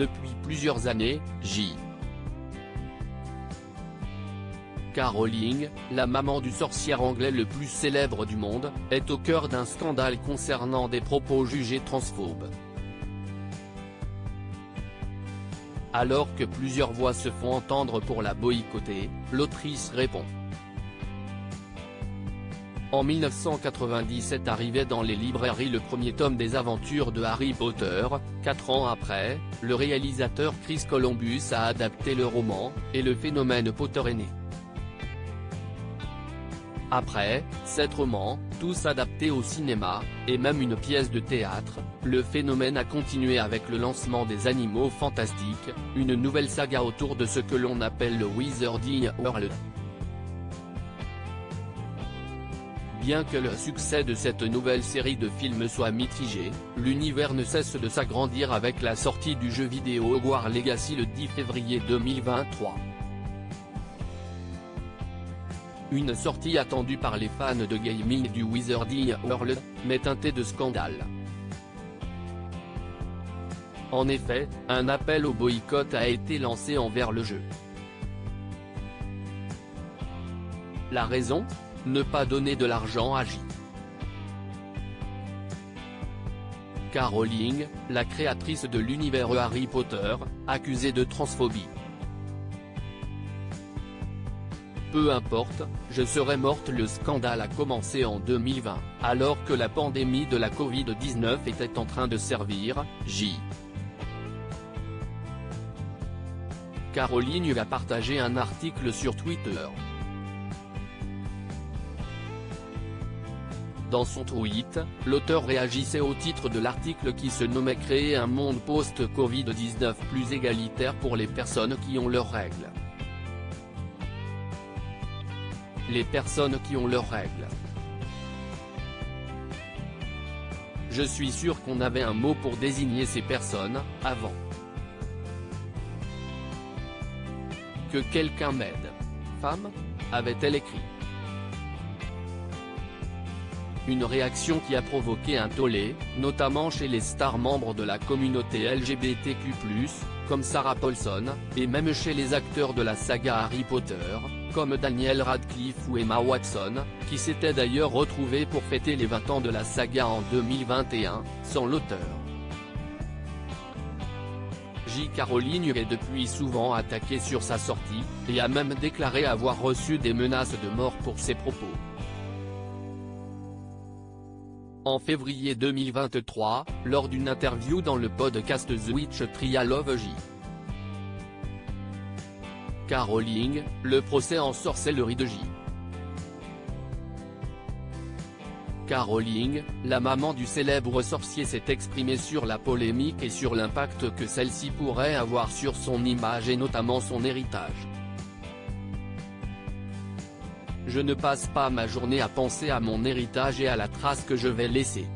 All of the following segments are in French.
Depuis plusieurs années, J.K. Rowling, la maman du sorcier anglais le plus célèbre du monde, est au cœur d'un scandale concernant des propos jugés transphobes. Alors que plusieurs voix se font entendre pour la boycotter, l'autrice répond. En 1997 arrivait dans les librairies le premier tome des aventures de Harry Potter. 4 ans après, le réalisateur Chris Columbus a adapté le roman, et le phénomène Potter est né. Après 7 romans, tous adaptés au cinéma, et même une pièce de théâtre, le phénomène a continué avec le lancement des Animaux Fantastiques, une nouvelle saga autour de ce que l'on appelle le Wizarding World. Bien que le succès de cette nouvelle série de films soit mitigé, l'univers ne cesse de s'agrandir avec la sortie du jeu vidéo Hogwarts Legacy le 10 février 2023. Une sortie attendue par les fans de gaming du Wizarding World, mais teintée de scandale. En effet, un appel au boycott a été lancé envers le jeu. La raison ? Ne pas donner de l'argent à J.K. Rowling, la créatrice de l'univers Harry Potter, accusée de transphobie. Peu importe, je serai morte. Le scandale a commencé en 2020, alors que la pandémie de la Covid-19 était en train de servir. J.K. Rowling a partagé un article sur Twitter. Dans son tweet, l'auteur réagissait au titre de l'article qui se nommait « Créer un monde post-Covid-19 plus égalitaire pour les personnes qui ont leurs règles ». Les personnes qui ont leurs règles. Je suis sûr qu'on avait un mot pour désigner ces personnes, avant. Que quelqu'un m'aide. Femme ? avait-elle écrit. Une réaction qui a provoqué un tollé, notamment chez les stars membres de la communauté LGBTQ+, comme Sarah Paulson, et même chez les acteurs de la saga Harry Potter, comme Daniel Radcliffe ou Emma Watson, qui s'étaient d'ailleurs retrouvés pour fêter les 20 ans de la saga en 2021, sans l'auteur. J.K. Rowling est depuis souvent attaquée sur sa sortie, et a même déclaré avoir reçu des menaces de mort pour ses propos. En février 2023, lors d'une interview dans le podcast The Witch Trial of J.K. Rowling, le procès en sorcellerie de J.K. Rowling, la maman du célèbre sorcier s'est exprimée sur la polémique et sur l'impact que celle-ci pourrait avoir sur son image et notamment son héritage. Je ne passe pas ma journée à penser à mon héritage et à la trace que je vais laisser.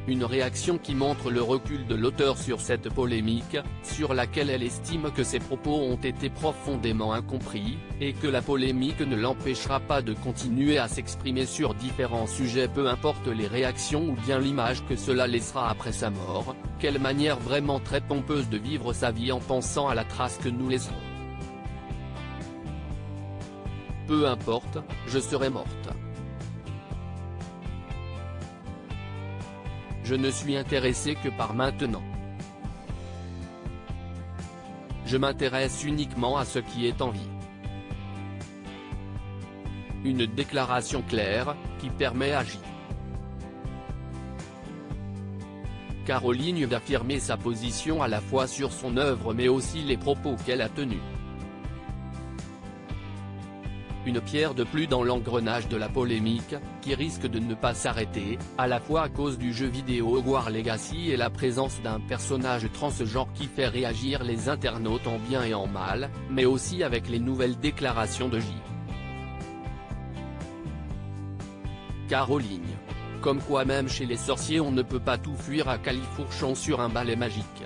Une réaction qui montre le recul de l'auteur sur cette polémique, sur laquelle elle estime que ses propos ont été profondément incompris, et que la polémique ne l'empêchera pas de continuer à s'exprimer sur différents sujets peu importe les réactions ou bien l'image que cela laissera après sa mort. Quelle manière vraiment très pompeuse de vivre sa vie en pensant à la trace que nous laisserons. Peu importe, je serai morte. Je ne suis intéressé que par maintenant. Je m'intéresse uniquement à ce qui est en vie. Une déclaration claire, qui permet à J.K. Rowling d'affirmer sa position à la fois sur son œuvre mais aussi les propos qu'elle a tenus. Une pierre de plus dans l'engrenage de la polémique, qui risque de ne pas s'arrêter, à la fois à cause du jeu vidéo Hogwarts Legacy et la présence d'un personnage transgenre qui fait réagir les internautes en bien et en mal, mais aussi avec les nouvelles déclarations de J.K. Rowling. Comme quoi même chez les sorciers on ne peut pas tout fuir à califourchon sur un balai magique.